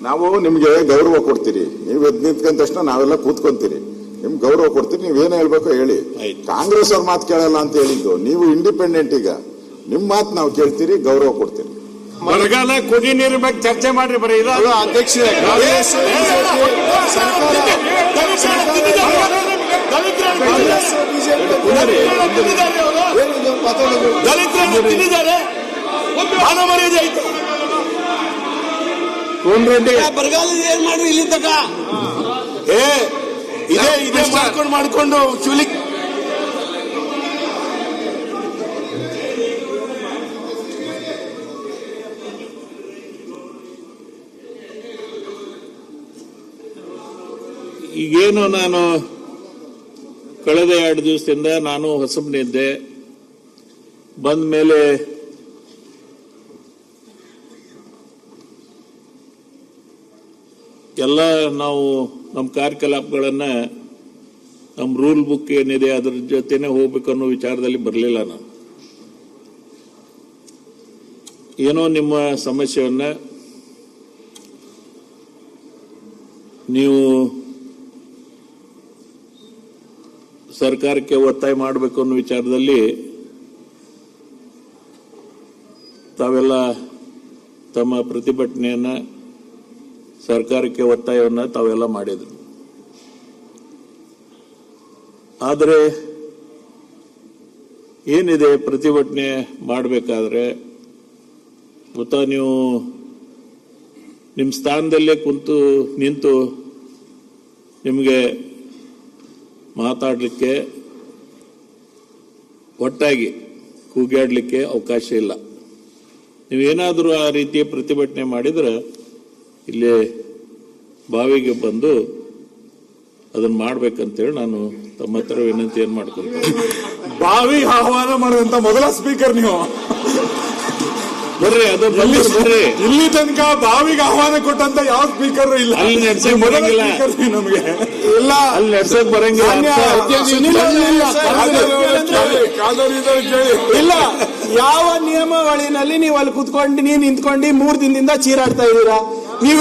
ನಾವು ನಿಮ್ಗೆ ಗೌರವ ಕೊಡ್ತೀರಿ. ನೀವು ಎದ್ದು ನಿಂತ್ಕೊಂಡ ತಕ್ಷಣ ನಾವೆಲ್ಲ ಕೂತ್ಕೊಂತೀರಿ. ನಿಮ್ಗೆ ಗೌರವ ಕೊಡ್ತೀರಿ. ನೀವೇನು ಹೇಳ್ಬೇಕೋ ಹೇಳಿ. ಕಾಂಗ್ರೆಸ್ ಅವ್ರ ಮಾತು ಕೇಳಲ್ಲ ಅಂತ ಹೇಳಿದ್ದು. ನೀವು ಇಂಡಿಪೆಂಡೆಂಟ್. ಈಗ ನಿಮ್ ಮಾತು ನಾವು ಕೇಳ್ತೀರಿ, ಗೌರವ ಕೊಡ್ತೀರಿ. ಬರಗಾಲ, ಕುಡಿ ನೀರು ಬಗ್ಗೆ ಚರ್ಚೆ ಮಾಡ್ರಿ. ಬರೀ ಇದು ಅಧ್ಯಕ್ಷ ಬರಗಾಲ ಏನ್ ಮಾಡ್ರಿ ಇಲ್ಲಿ ತಕ ಇದೇ ಮಾಡ್ಕೊಂಡು ಚೂಲಿ ಈಗೇನು ನಾನು ಕಳೆದ 2 ದಿವಸದಿಂದ ನಾನು ಹೊಸಬನಿದ್ದೆ. ಬಂದ ಮೇಲೆ ಎಲ್ಲ ನಾವು ನಮ್ಮ ಕಾರ್ಯಕಲಾಪಗಳನ್ನ ನಮ್ಮ ರೂಲ್ ಬುಕ್ ಏನಿದೆ ಅದ್ರ ಜೊತೆನೆ ಹೋಗ್ಬೇಕು ಅನ್ನೋ ವಿಚಾರದಲ್ಲಿ ಬರಲಿಲ್ಲ. ನಾನು ಏನೋ ನಿಮ್ಮ ಸಮಸ್ಯೆಯನ್ನ ನೀವು ಸರ್ಕಾರಕ್ಕೆ ಒತ್ತಾಯ ಮಾಡಬೇಕು ಅನ್ನೋ ವಿಚಾರದಲ್ಲಿ ತಾವೆಲ್ಲ ತಮ್ಮ ಪ್ರತಿಭಟನೆಯನ್ನ ಸರ್ಕಾರಕ್ಕೆ ಒತ್ತಾಯವನ್ನ ತಾವೆಲ್ಲ ಮಾಡಿದ್ರು. ಆದರೆ ಏನಿದೆ, ಪ್ರತಿಭಟನೆ ಮಾಡಬೇಕಾದ್ರೆ ಗೊತ್ತಾ, ನೀವು ನಿಮ್ಮ ಸ್ಥಾನದಲ್ಲೇ ನಿಂತು ನಿಮಗೆ ಮಾತಾಡಲಿಕ್ಕೆ, ಒಟ್ಟಾಗಿ ಕೂಗಾಡಲಿಕ್ಕೆ ಅವಕಾಶ ಇಲ್ಲ. ನೀವೇನಾದರೂ ಆ ರೀತಿಯ ಪ್ರತಿಭಟನೆ ಮಾಡಿದ್ರೆ ಇಲ್ಲಿ ಬಾವಿಗೆ ಬಂದು ಅದನ್ನ ಮಾಡ್ಬೇಕಂತೇಳಿ ನಾನು ತಮ್ಮ ಹತ್ರ ವಿನಂತಿಯನ್ನು ಮಾಡ್ಕೊಂತೀನಿ. ಬಾವಿಗೆ ಆಹ್ವಾನ ಮಾಡುವಂತ ಮೊದಲ ಸ್ಪೀಕರ್ ನೀವು. ಬರ್ರಿ, ಅದು ಬರ್ರಿ. ಇಲ್ಲಿ ತನಕ ಬಾವಿಗೆ ಆಹ್ವಾನ ಕೊಟ್ಟಂತ ಯಾವ ಸ್ಪೀಕರ್ ಇಲ್ಲ. ಅಲ್ಲಿ ನಡ್ಸಕ್ ಬರಂಗಿಲ್ಲ ನಮಗೆ. ಇಲ್ಲ, ಅಲ್ಲಿ ನಡ್ಸಕ್ ಬರಂಗಿಲ್ಲ. ಇಲ್ಲ, ಯಾವ ನಿಯಮಾವಳಿನಲ್ಲಿ ನೀವು ಅಲ್ಲಿ ಕುತ್ಕೊಂಡು ನಿಂತ್ಕೊಂಡು 3 ದಿನದಿಂದ ಚೀರಾಡ್ತಾ ಇದ್ದೀರಾ? ನೀವು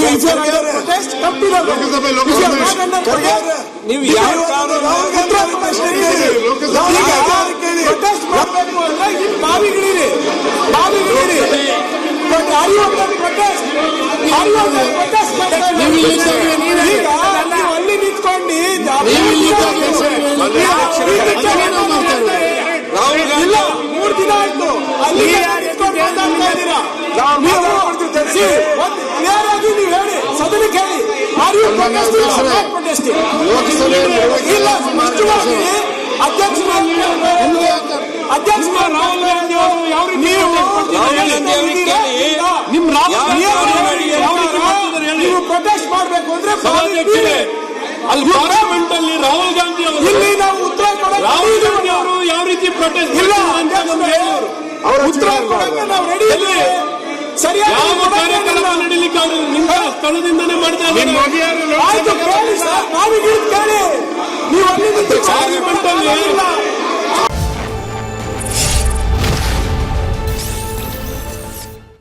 ಬಾವಿಗಳಿರಿ ಅಲ್ಲಿ ನಿಂತ್ಕೊಂಡು ಇಲ್ಲ, 3 ದಿನ ಆಯ್ತು ಅಲ್ಲಿ ಕ್ಲಿಯರ್ ಆಗಿ ನೀವು ಹೇಳಿ, ಸದನಕ್ಕೆ ಹೇಳಿ. ಇಲ್ಲ, ಸ್ಪಷ್ಟವಾಗಿ ಅಧ್ಯಕ್ಷ ರಾಹುಲ್ ಗಾಂಧಿ ಅವರು ಯಾವ ರೀತಿ ನೀವು ಪ್ರೊಟೆಸ್ಟ್ ಮಾಡಬೇಕು ಅಂದ್ರೆ ಅಲ್ಲಿ ಪಾರ್ಲಿಮೆಂಟ್ ಅಲ್ಲಿ ರಾಹುಲ್ ಗಾಂಧಿ ಅವರು ಇಲ್ಲಿ ನಾವು ಉತ್ತರ ರಾಹುಲ್ ಗಾಂಧಿ ಅವರು ಯಾವ ರೀತಿ ಪ್ರೊಟೆಸ್ಟ್ ಇಲ್ಲ ಉತ್ತರ ಕೊಡಕ್ಕೆ ನಾವು ರೆಡಿ ಇದ್ದೀವಿ. ಸರಿಯಾಗಿ ಯಾವ ಕಾರ್ಯಕ್ರಮ ನಡೀಲಿಕ್ಕೆ ಅವರು ನಿಮ್ಮ ಸ್ಥಳದಿಂದನೇ ಮಾಡ್ತಾ ಇದ್ದಾರೆ. ಆಯ್ತು, ಕೇಳಿ ಸರ್, ನಾವೀಗ ಕೇಳಿ. ನೀವು ಅಲ್ಲಿ ಪಾರ್ಲಿಮೆಂಟ್ ಅಲ್ಲಿ